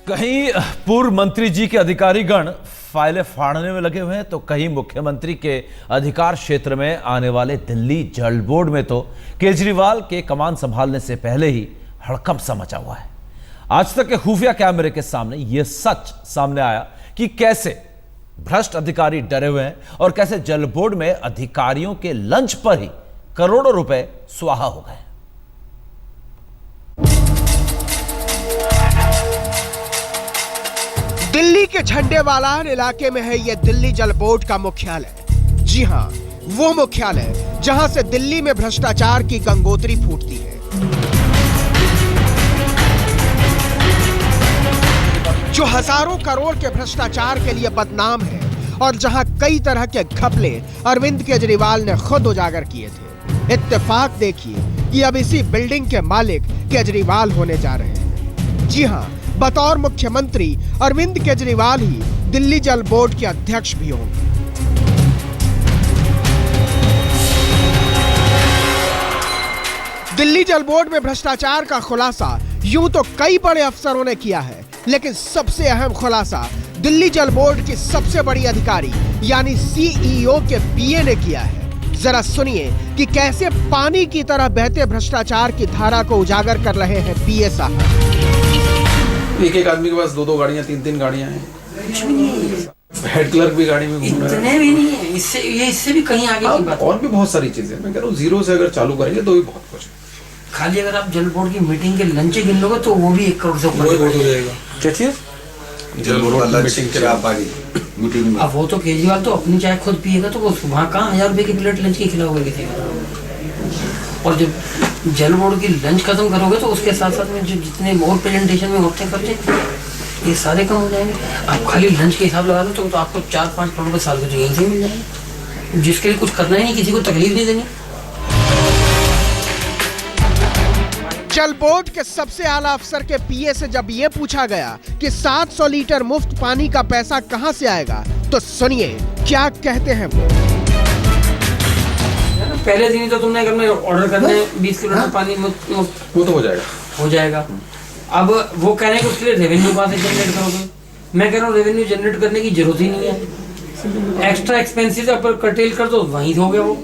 कहीं पूर्व मंत्री जी के अधिकारीगण फाइलें फाड़ने में लगे हुए हैं तो कहीं मुख्यमंत्री के अधिकार क्षेत्र में आने वाले दिल्ली जल बोर्ड में तो केजरीवाल के कमान संभालने से पहले ही हड़कंप सा मचा हुआ है। आज तक के खुफिया कैमरे के सामने यह सच सामने आया कि कैसे भ्रष्ट अधिकारी डरे हुए हैं और कैसे जल बोर्ड में अधिकारियों के लंच पर ही करोड़ों रुपए स्वाहा हो गए। दिल्ली के झंडेवालान इलाके में है यह दिल्ली जल बोर्ड का मुख्यालय। जी हां, वो मुख्यालय जहां से दिल्ली में भ्रष्टाचार की गंगोत्री फूटती है, जो हजारों करोड़ के भ्रष्टाचार के लिए बदनाम है और जहां कई तरह के घपले अरविंद केजरीवाल ने खुद उजागर किए थे। इत्तेफाक देखिए कि अब इसी बिल्डिंग के मालिक केजरीवाल होने जा रहे हैं। जी हां, बतौर मुख्यमंत्री अरविंद केजरीवाल ही दिल्ली जल बोर्ड के अध्यक्ष भी होंगे। दिल्ली जल बोर्ड में भ्रष्टाचार का खुलासा यूं तो कई बड़े अफसरों ने किया है, लेकिन सबसे अहम खुलासा दिल्ली जल बोर्ड की सबसे बड़ी अधिकारी यानी सीईओ के पीए ने किया है। जरा सुनिए कि कैसे पानी की तरह बहते भ्रष्टाचार की धारा को उजागर कर रहे हैं पीए साहब। एक आदमी के पास दो गाड़ियां, तीन गाड़ियां हैं। हेड क्लर्क भी गाड़ी में घूम रहा है। इतने भी नहीं है, इससे भी कहीं आगे की बात। और भी बहुत सारी चीजें, मैं कह रहा हूँ जीरो से अगर चालू करेंगे तो भी बहुत कुछ। खाली अगर आप जल बोर्ड की मीटिंग के लंच गिन लोगे तो वो भी 1 करोड़ से ऊपर हो जाएगा। क्या चीज? जल बोर्ड मीटिंग के आप मीटिंग में। अब वो तो केजरीवाल तो अपनी चाय खुद पिएगा तो वो वहाँ कहाँ 1000 रुपए की प्लेट लंच की खिलाओगे किसी को। और जब जल बोर्ड की लंच खत्म करोगे तो उसके साथ साथ में जो जितने और प्रेजेंटेशन में होते हैं खर्चे ये सारे कम हो जाएंगे। आप खाली लंच के हिसाब लगा लो तो आपको 4-5 करोड़ रुपए साल के यहीं से मिल जाएंगे, जिसके लिए कुछ करना ही नहीं, किसी को तकलीफ नहीं देनी। जल बोर्ड के सबसे आला अफसर के पीए से जब ये पूछा गया कि 700 लीटर मुफ्त पानी का पैसा कहां से आएगा, तो सुनिए क्या कहते हैं वो। पहले दिन ही तो तुमने अगर मैं ऑर्डर करने 20 किलो पानी वो तो हो जाएगा। अब वो कह रहे हैं कि उसके लिए रेवेन्यू कहां से जनरेट करोगे। मैं कह रहा हूँ रेवेन्यू जनरेट करने की जरूरत ही नहीं है, एक्स्ट्रा एक्सपेंसेस अगर कर्टेल कर दो वहीं हो गया वो।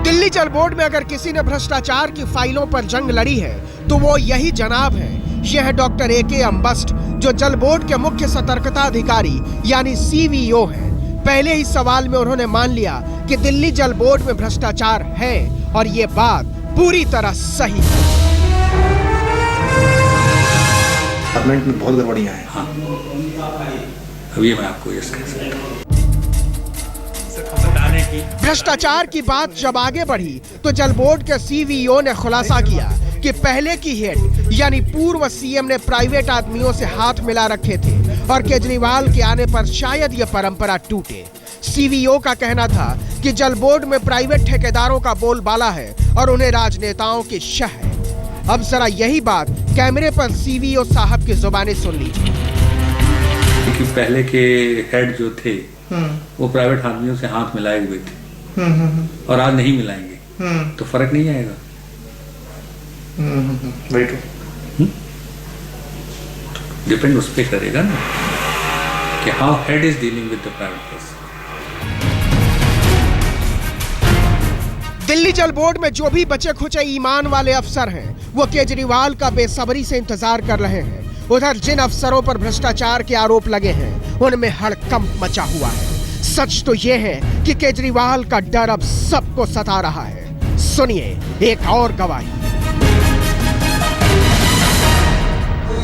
दिल्ली जल बोर्ड में अगर किसी ने भ्रष्टाचार की फाइलों पर जंग लड़ी है तो वो यही जनाब है। यह है डॉक्टर AK अम्बस्ट, जो जल बोर्ड के मुख्य सतर्कता अधिकारी यानी CVO है। पहले ही सवाल में उन्होंने मान लिया कि दिल्ली जल बोर्ड में भ्रष्टाचार है और ये बात पूरी तरह सही है। डिपार्टमेंट में बहुत गड़बड़ियां हैं। हाँ, अभी मैं आपको ये कह सकता हूं। भ्रष्टाचार की बात जब आगे बढ़ी तो जल बोर्ड के CVO ने खुलासा किया कि पहले की हेड यानी पूर्व CM ने प्राइवेट आदमियों से हाथ मिला रखे थे और केजरीवाल के आने पर शायद यह परंपरा टूटे। CVO का कहना था कि जल बोर्ड में प्राइवेट ठेकेदारों का बोलबाला है और उन्हें राजनेताओं की शह है। अब जरा यही बात कैमरे पर CVO साहब की जुबानी सुन लीजिए। क्योंकि पहले के हेड जो थे वो प्राइवेट आदमियों से हाथ मिलाए हुए थे और आज नहीं मिलाएंगे तो फर्क नहीं आएगा। डिपेंड उस पर करेगा ना कि how head is dealing with the private person. Delhi जल बोर्ड में जो भी बचे खुचे ईमान वाले अफसर हैं वो केजरीवाल का बेसब्री से इंतजार कर रहे हैं। उधर जिन अफसरों पर भ्रष्टाचार के आरोप लगे हैं उनमें हड़कंप मचा हुआ है। सच तो यह है कि केजरीवाल का डर अब सबको सता रहा है। सुनिए एक और गवाही।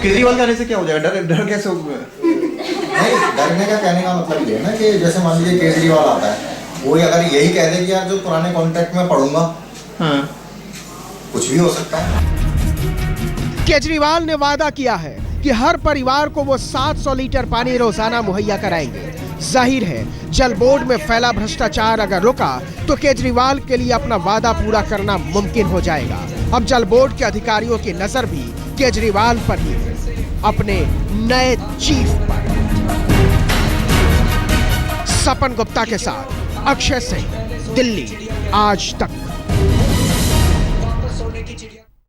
केजरीवाल आने से क्या हो जाएगा? डर कैसे होगा? नहीं, डरने का कहने का मतलब ये है ना कि जैसे मान लीजिए केजरीवाल आता है, वो अगर यही कह दे कि यार जो पुराने कॉन्ट्रैक्ट में पढ़ूंगा, कुछ भी हो सकता है। केजरीवाल ने वादा किया है कि हर परिवार को वो 700 लीटर पानी रोजाना मुहैया कराएंगे। जाहिर है जल बोर्ड में फैला भ्रष्टाचार अगर रुका तो केजरीवाल के लिए अपना वादा पूरा करना मुमकिन हो जाएगा। अब जल बोर्ड के अधिकारियों की नजर भी केजरीवाल पर ही है, अपने नए चीफ पर। सपन गुप्ता के साथ अक्षय सिंह, दिल्ली आज तक।